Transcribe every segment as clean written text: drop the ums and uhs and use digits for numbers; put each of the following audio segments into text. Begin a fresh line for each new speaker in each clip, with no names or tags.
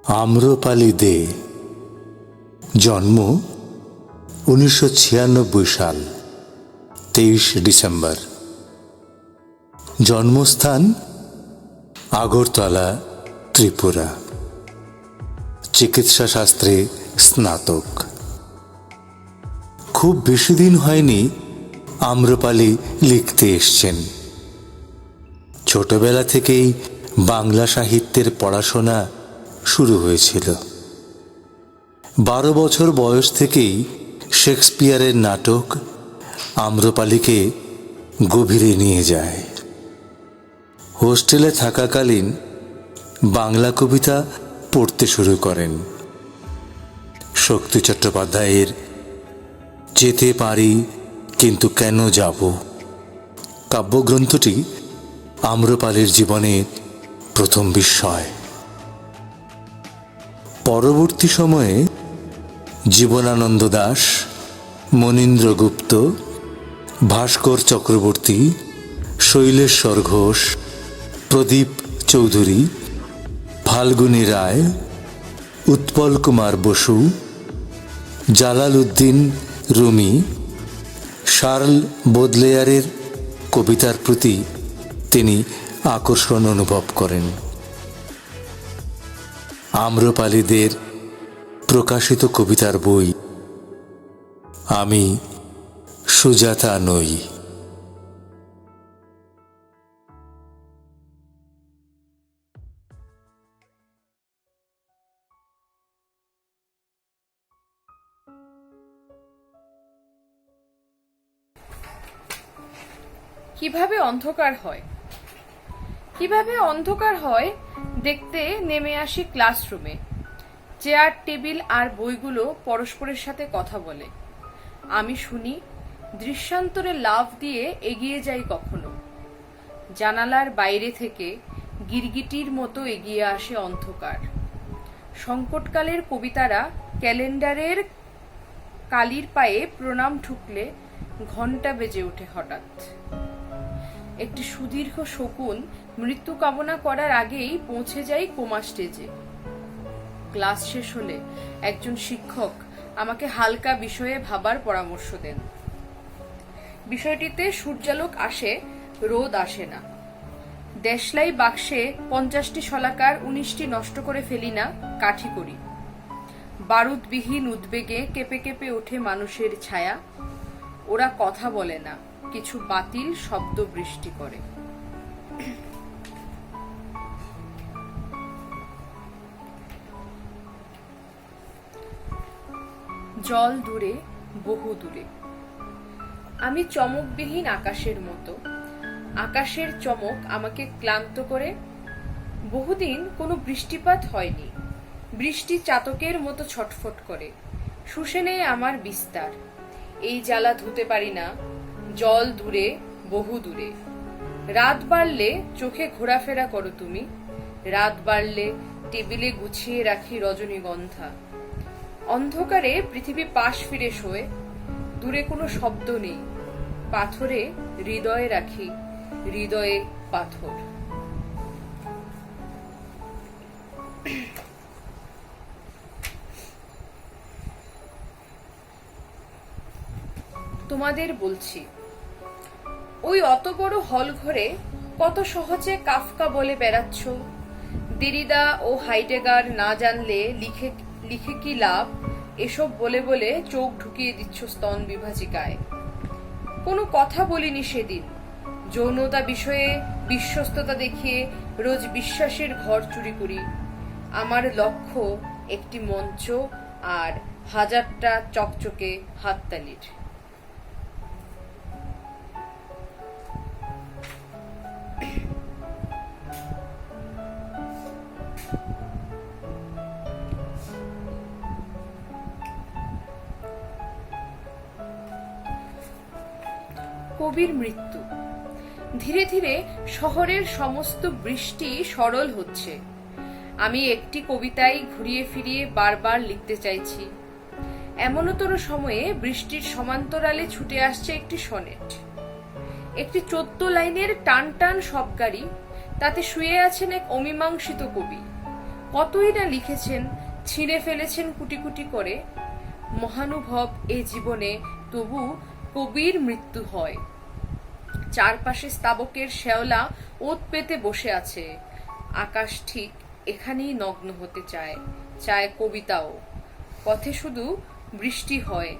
আম্রপালি দে, জন্ম 1996 সাল 23 ডিসেম্বর, জন্মস্থান আগরতলা, ত্রিপুরা, চিকিৎসা শাস্ত্রে স্নাতক। খুব বেশি দিন হয়নি আম্রপালি লিখতে এসছেন। ছোটবেলা থেকেই বাংলা সাহিত্যের পড়াশোনা শুরু হয়েছিল। 12 বছর বয়স থেকেই শেক্সপিয়ারের নাটক আম্রপালিকে গভীরে নিয়ে যায়। হোস্টেলে থাকাকালীন বাংলা কবিতা পড়তে শুরু করেন। শক্তি চট্টোপাধ্যায়ের যেতে পারি কিন্তু কেন যাব কাব্যগ্রন্থটি আম্রপালির জীবনের প্রথম বিস্ময়। পরবর্তী সময়ে Jibanananda Das, Manindra Gupta, Bhaskar Chakraborty, Shaileshwar Ghosh, Pradip Chowdhury, Falguni Roy, Utpal Kumar Basu, Jalaluddin Rumi, Charles বোদলেয়ারের কবিতার প্রতি তিনি আকর্ষণ অনুভব করেন। আম্রপালিদের প্রকাশিত কবিতার বই আমি সুজাতা নই।
কিভাবে অন্ধকার হয়? কিভাবে অন্ধকার হয় দেখতে নেমে আসি ক্লাসরুমে। চেয়ার, টেবিল আর বইগুলো পরস্পরের সাথে কথা বলে। আমি শুনি, দৃশ্যান্তরে লাফ দিয়ে এগিয়ে যাই কখনো। জানালার বাইরে থেকে গিরগিটির মতো এগিয়ে আসে অন্ধকার। সংকটকালের কবিতারা ক্যালেন্ডারের কালির পায়ে প্রণাম ঠুকলে ঘণ্টা বেজে ওঠে হঠাৎ। একটি সুদীর্ঘ শকুন মৃত্যু কামনা করার আগেই পৌঁছে যায় কোমা স্টেজে। ক্লাস শেষ হলে একজন শিক্ষক আমাকে হালকা বিষয়ে ভাবার পরামর্শ দেন। বিষয়টিতে সূর্যালোক আসে, রোদ আসে না। দেশলাই বাক্সে 50টি শলাকার 19টি নষ্ট করে ফেলি না, কাঠি করি। বারুদবিহীন উদ্বেগে কেঁপে কেঁপে ওঠে মানুষের ছায়া। ওরা কথা বলে না, কিছু বাতিল শব্দ বৃষ্টি করে। জল দূরে, বহু দূরে। আমি চমকবিহীন আকাশের মতো। আকাশের চমক আমাকে ক্লান্ত করে। বহুদিন কোনো বৃষ্টিপাত হয়নি। বৃষ্টি চাতকের মতো ছটফট করে। শুষে নেয় আমার বিস্তার। এই জ্বালা ধুতে পারি না। জল দূরে, বহু দূরে। রাত বাড়লে চোখে ঘোরাফেরা করো তুমি। রাত বাড়লে টেবিলে গুছিয়ে রাখি রজনীগন্ধা। অন্ধকারে পৃথিবী পাশ ফিরে শোয়। দূরে কোনো শব্দ নেই। পাথরে হৃদয়ে রাখি, হৃদয়ে পাথর। তোমাদের বলছি, ওই অত বড় হল ঘরে কত সহজে কাফকা বলে বেড়াচ্ছ। দেরিদা ও হাইডেগার না জানলে লিখে লিখে কি লাভ, এসব বলে বলে চোখ ঢুকিয়ে দিচ্ছ স্তন বিভাজিকায়। কোনো কথা বলিনি সেদিন। যৌনতা বিষয়ে বিশ্বস্ততা দেখিয়ে রোজ বিশ্বাসের ঘর চুরি করি। আমার লক্ষ্য একটি মঞ্চ আর 1000টা চকচকে হাততালির। কবির মৃত্যু। ধীরে ধীরে শহরের সমস্ত বৃষ্টি সরল হচ্ছে। আমি একটি কবিতায় ঘুরিয়ে ফিরিয়ে বারবার লিখতে চাইছি। এমনতর সময়ে বৃষ্টির সমান্তরালে ছুটে আসছে একটি সনেট। একটি 14 লাইনের টান টান সবগাড়ি, তাতে শুয়ে আছেন এক অমীমাংসিত কবি। কতই না লিখেছেন, ছিঁড়ে ফেলেছেন কুটি কুটি করে। মহানুভব এ জীবনে তবু কবির মৃত্যু হয়। চারপাশে স্তাবকের শ্যাওলা ওত পেতে বসে আছে। আকাশ ঠিক এখানেই নগ্ন হতে চায়, চায় কবিতাও। পথে শুধু বৃষ্টি হয়,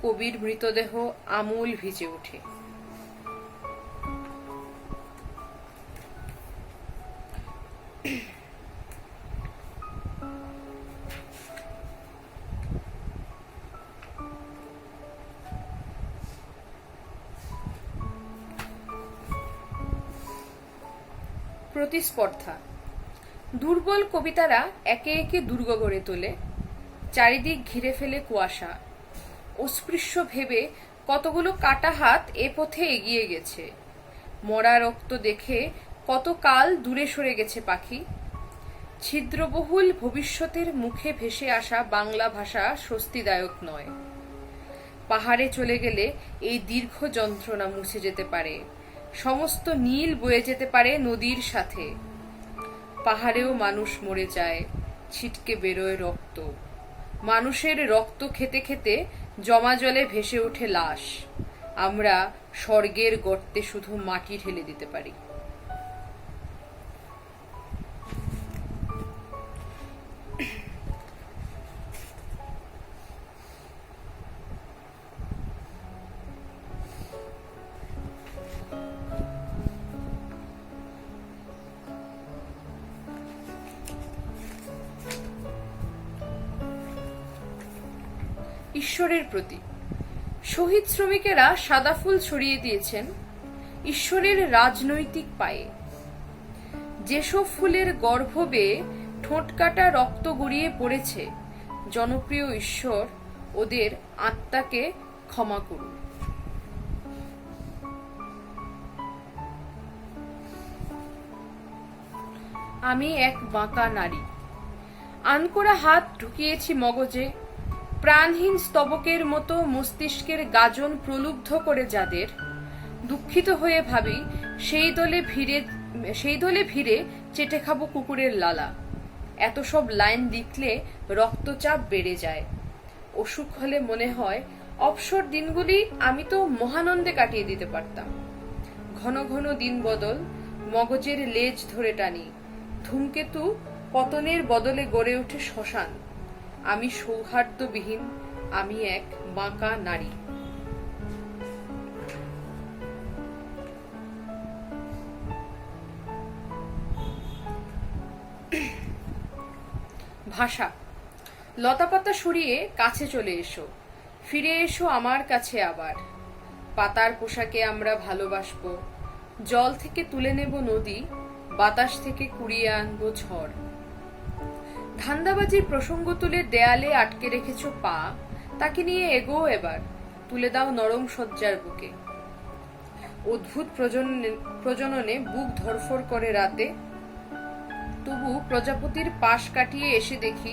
কবির মৃতদেহ আমূল ভিজে ওঠে। প্রতিস্পর্ধা। দুর্বল কবিতারা একে একে দুর্গ গড়ে তোলে, চারিদিক ঘিরে ফেলে কুয়াশা। অস্পৃশ্য ভেবে কতগুলো কাটা হাত এ পথে এগিয়ে গেছে। মরা রক্ত দেখে কত কাল দূরে সরে গেছে পাখি। ছিদ্রবহুল ভবিষ্যতের মুখে ভেসে আসা বাংলা ভাষা স্বস্তিদায়ক নয়। পাহাড়ে চলে গেলে এই দীর্ঘ যন্ত্রণা মুছে যেতে পারে, সমস্ত নীল বয়ে যেতে পারে নদীর সাথে। পাহাড়েও মানুষ মরে যায়, ছিটকে বেরোয় রক্ত। মানুষের রক্ত খেতে খেতে জমা জলে ভেসে ওঠে লাশ। আমরা স্বর্গের গর্তে শুধু মাটি ঢেলে দিতে পারি। ঈশ্বরের প্রতি। শহীদ শ্রমিকেরা সাদা ফুল ছড়িয়ে দিয়েছেন ঈশ্বরের রাজনৈতিক পায়ে। যেসব ফুলের গর্ভ বেয়ে ঠোঁট কাটা রক্ত গড়িয়ে পড়েছে, জনপ্রিয় ঈশ্বর ওদের আত্মাকে ক্ষমা করুন। আমি এক বাঁকা নারী। আনকোড়া হাত ঢুকিয়েছি মগজে, প্রাণহীন স্তবকের মতো মস্তিষ্কের গাজন প্রলুব্ধ করে যাদের। দুঃখিত হয়ে ভাবি সেই দলে ভিড়ে চেটে খাবো কুকুরের লালা। এত সব লাইন লিখলে রক্তচাপ বেড়ে যায়। অসুখ হলে মনে হয় অবসর দিনগুলি আমি তো মহানন্দে কাটিয়ে দিতে পারতাম। ঘন ঘন দিন বদল, মগজের লেজ ধরে টানি। ধূমকেতু পতনের বদলে গড়ে ওঠে শ্মশান। আমি সৌহার্দ্যবিহীন, আমি এক বাঁকা নারী। ভাষা। লতাপাতা সরিয়ে কাছে চলে এসো, ফিরে এসো আমার কাছে আবার। পাতার পোশাকে আমরা ভালোবাসবো, জল থেকে তুলে নেব নদী, বাতাস থেকে কুড়িয়ে আনবো ঝড়। ধান্দাবাজির প্রসঙ্গ তুলে দেয়ালে আটকে রেখেছো পা, তাকে নিয়ে এগো এবার, তুলে দাও নরম শয্যার বুকে। অদ্ভুত প্রজননে বুক ধরফর করে রাতে, তবু প্রজাপতির পাশ কাটিয়ে এসে দেখি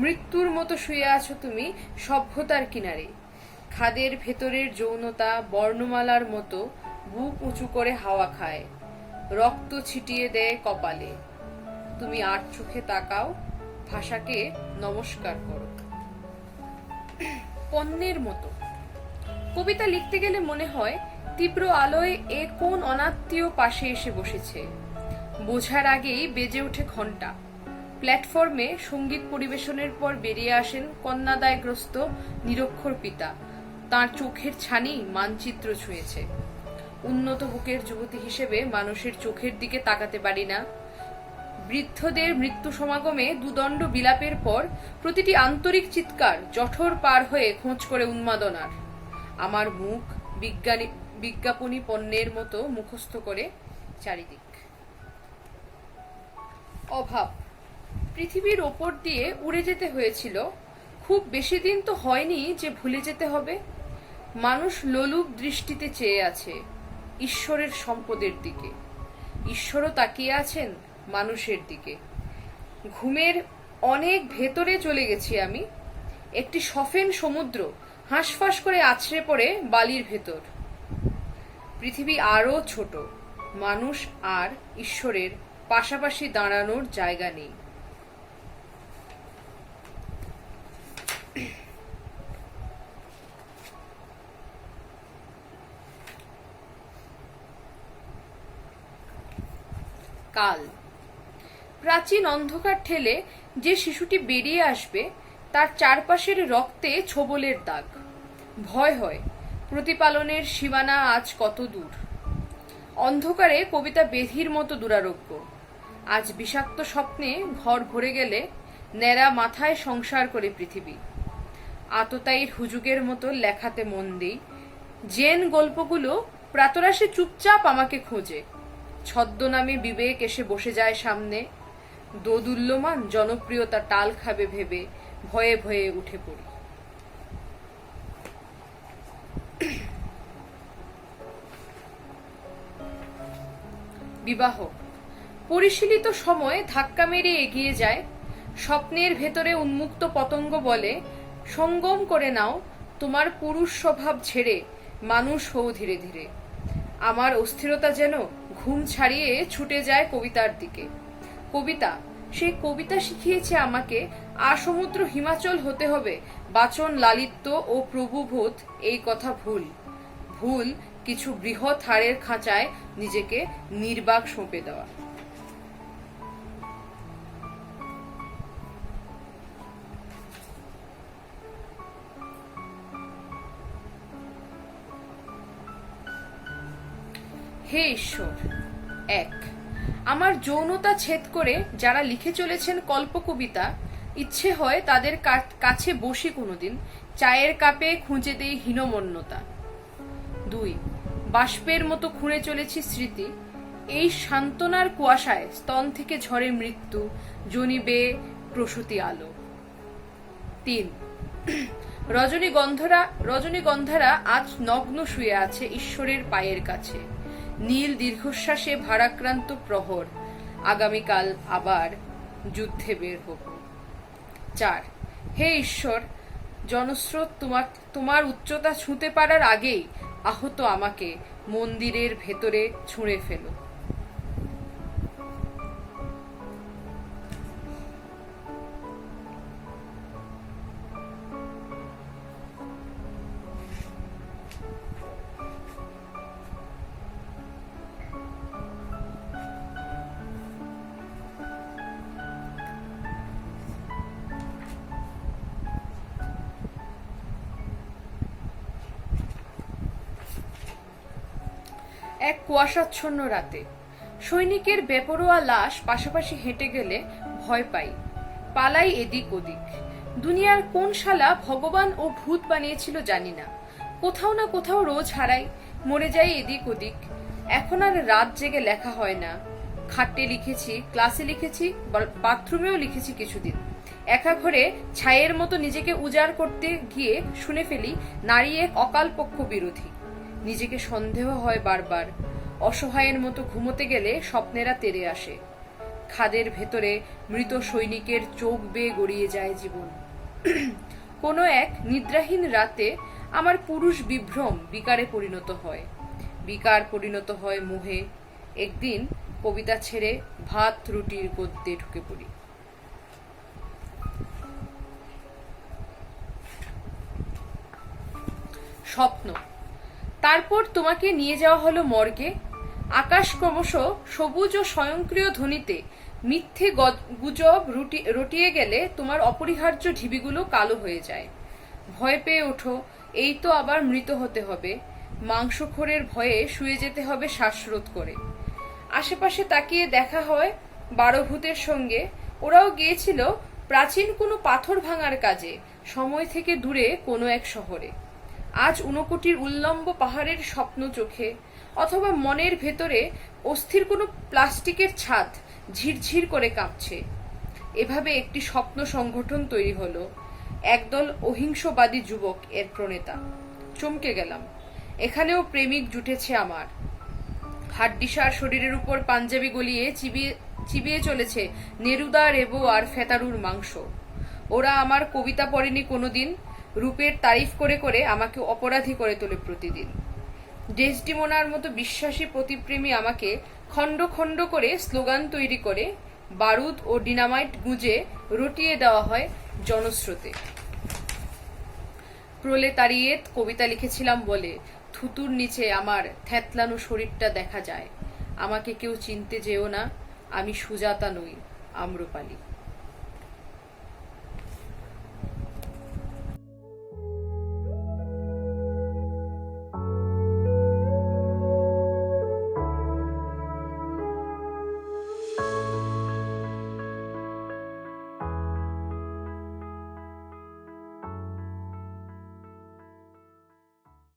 মৃত্যুর মতো শুয়ে আছো তুমি সভ্যতার কিনারে। খাদের ভেতরের যৌনতা বর্ণমালার মতো বুক উঁচু করে হাওয়া খায়, রক্ত ছিটিয়ে দেয় কপালে। তুমি আর চোখে তাকাও, ভাষাকে নমস্কার করো। পণ্যের মতো। কবিতা লিখতে গেলে মনে হয় তীব্র আলোয় এ কোন অনাত্মীয় পাশে এসে বসেছে। বোঝার আগেই বেজে ওঠে ঘণ্টা। প্ল্যাটফর্মে সঙ্গীত পরিবেশনের পর বেরিয়ে আসেন কন্যাদায়গ্রস্ত নিরক্ষর পিতা। তার চোখের ছানি মানচিত্র ছুঁয়েছে। উন্নত বুকের যুবতী হিসেবে মানুষের চোখের দিকে তাকাতে পারি না। বৃদ্ধদের মৃত্যু সমাগমে দুদণ্ড বিলাপের পর প্রতিটি আন্তরিক চিৎকার জঠর পার হয়ে খোঁজ করে উন্মাদনার। আমার মুখ বিজ্ঞাপনী পণ্যের মতো মুখস্থ করে চারিদিক। অভাব। পৃথিবীর ওপর দিয়ে উড়ে যেতে হয়েছিল, খুব বেশি দিন তো হয়নি যে ভুলে যেতে হবে। মানুষ লোলুপ দৃষ্টিতে চেয়ে আছে ঈশ্বরের সম্পদের দিকে। ঈশ্বরও তাকিয়ে আছেন মানুষের দিকে। ঘুমের অনেক ভেতরে চলে গেছি আমি, একটি সফেন সমুদ্র হাঁসফাঁস করে আছড়ে পড়ে বালির ভেতর। পৃথিবী আরো ছোট, মানুষ আর ঈশ্বরের পাশাপাশি দাঁড়ানোর জায়গা নেই। কাল। প্রাচীন অন্ধকার ঠেলে যে শিশুটি বেরিয়ে আসবে তার চারপাশের রক্তে ছোবলের দাগ। ভয় হয় প্রতিপালনের সীমানা আজ কত দূর। অন্ধকারে কবিতা বেধির মতো দুরারোগ্য। আজ বিষাক্ত স্বপ্নে ঘর ভরে গেলে ন্যাড়া মাথায় সংসার করে পৃথিবী। আততায়ীর হুজুগের মতো লেখাতে মন দিই। জেন গল্পগুলো প্রাতরাশে চুপচাপ আমাকে খোঁজে। ছদ্মনামে বিবেক এসে বসে যায় সামনে। দোদুল্যমান জনপ্রিয়তা টাল খাবে ভেবে ভয়ে ভয়ে উঠে পড়ি। বিবাহ পরিশীলিত সময় ধাক্কা মেরে এগিয়ে যায়। স্বপ্নের ভেতরে উন্মুক্ত পতঙ্গ বলে, সঙ্গম করে নাও, তোমার পুরুষ স্বভাব ছেড়ে মানুষ হও ধীরে ধীরে। আমার অস্থিরতা যেন ঘুম ছাড়িয়ে ছুটে যায় কবিতার দিকে। কবিতা, সেই কবিতা শিখিয়েছে আমাকে আসমুদ্র হিমাচল হতে হবে বাচন লালিত্য ও প্রভুবোধ। এই কথা ভুল। ভুল কিছু বৃহৎ হাড়ের খাঁচায় নিজেকে নির্বাক সঁপে দেওয়া। হে ঈশ্বর, এক, আমার যৌনতা ছেদ করে যারা লিখে চলেছেন কল্পকবিতা, ইচ্ছে হয় তাদের কাছে বসি কোনোদিন, চায়ের কাপে খুঁজে দেই হীনমন্যতা। দুই, বাষ্পের মতো খুঁড়ে চলেছি স্মৃতি, এই সান্ত্বনার কুয়াশায় স্তন থেকে ঝরে মৃত্যু, জনিবে প্রসূতি আলো। তিন, রজনীগন্ধারা আজ নগ্ন শুয়ে আছে ঈশ্বরের পায়ের কাছে। নীল দীর্ঘশ্বাসে ভারাক্রান্ত প্রহর, আগামীকাল আবার যুদ্ধে বের হব। চার, হে ঈশ্বর, জনস্রোত তোমার উচ্চতা ছুঁতে পারার আগেই আহত আমাকে মন্দিরের ভেতরে ছুঁড়ে ফেলো। এক কুয়াশাচ্ছন্ন রাতে সৈনিকের বেপরোয়া লাশ পাশাপাশি হেঁটে গেলে ভয় পাই, পালাই এদিক ওদিক। দুনিয়ার কোন শালা ভগবান ও ভূত বানিয়েছিল জানি না, কোথাও না কোথাও রোজ হারাই, মরে যাই এদিক ওদিক। এখন আর রাত জেগে লেখা হয় না। খাটে লিখেছি, ক্লাসে লিখেছি, বাথরুমেও লিখেছি কিছুদিন। একা ঘরে ছায়ের মতো নিজেকে উজাড় করতে গিয়ে শুনে ফেলি নারী এক অকাল পক্ষ বিরোধী। নিজেকে সন্দেহ হয় বারবার। অসহায়ের মতো ঘুমোতে গেলে স্বপ্নেরা তেড়ে আসে। খাদের ভেতরে মৃত সৈনিকের চোখ বেয়ে গড়িয়ে যায় জীবন। কোনো এক নিদ্রাহীন রাতে আমার পুরুষ বিভ্রম বিকারে পরিণত হয়, বিকার পরিণত হয় মোহে। একদিন কবিতা ছেড়ে ভাত রুটির গদ্যে ঢুকে পড়ি। স্বপ্ন। তারপর তোমাকে নিয়ে যাওয়া হলো মর্গে। আকাশ ক্রমশ সবুজ ও স্বয়ংক্রিয় ধ্বনিতে মিথ্যে গুজব রটিয়ে গেলে তোমার অপরিহার্য ঢিবিগুলো কালো হয়ে যায়। ভয় পেয়ে ওঠো, এই তো আবার মৃত হতে হবে। মাংসখোরের ভয়ে শুয়ে যেতে হবে শ্বাসরোধ করে। আশেপাশে তাকিয়ে দেখা হয় 12 ভূতের সঙ্গে। ওরাও গিয়েছিল প্রাচীন কোনো পাথর ভাঙার কাজে, সময় থেকে দূরে কোনো এক শহরে। আজ 59 উল্লম্ব পাহাড়ের স্বপ্ন চোখে, অথবা মনের ভেতরে অস্থির কোনো প্লাস্টিকের ছাদ ঝিরঝির করে কাঁপছে। এভাবে একটি স্বপ্ন সংগঠন তৈরি হলো, একদল অহিংসবাদী যুবক এর প্রণেতা। চমকে গেলাম, এখানেও প্রেমিক জুটেছে আমার। হাড্ডিসার শরীরের উপর পাঞ্জাবি গলিয়ে চিবিয়ে চলেছে নেরুদা, রেবো আর ফেতারুর মাংস। ওরা আমার কবিতা পড়েনি কোনোদিন, রূপের তারিফ করে করে আমাকে অপরাধী করে তোলে প্রতিদিন। ডেসডিমোনার মতো বিশ্বাসী প্রতিপ্রেমী আমাকে খণ্ড খণ্ড করে স্লোগান তৈরি করে বারুদ ও ডিনামাইট গুঁজে রটিয়ে দেওয়া হয় জনস্রোতে। প্রলেতারিয়েত কবিতা লিখেছিলাম বলে থুতুর নিচে আমার থ্যাতলানো শরীরটা দেখা যায়। আমাকে কেউ চিনতে যেও না, আমি সুজাতা নই, আম্রপালি।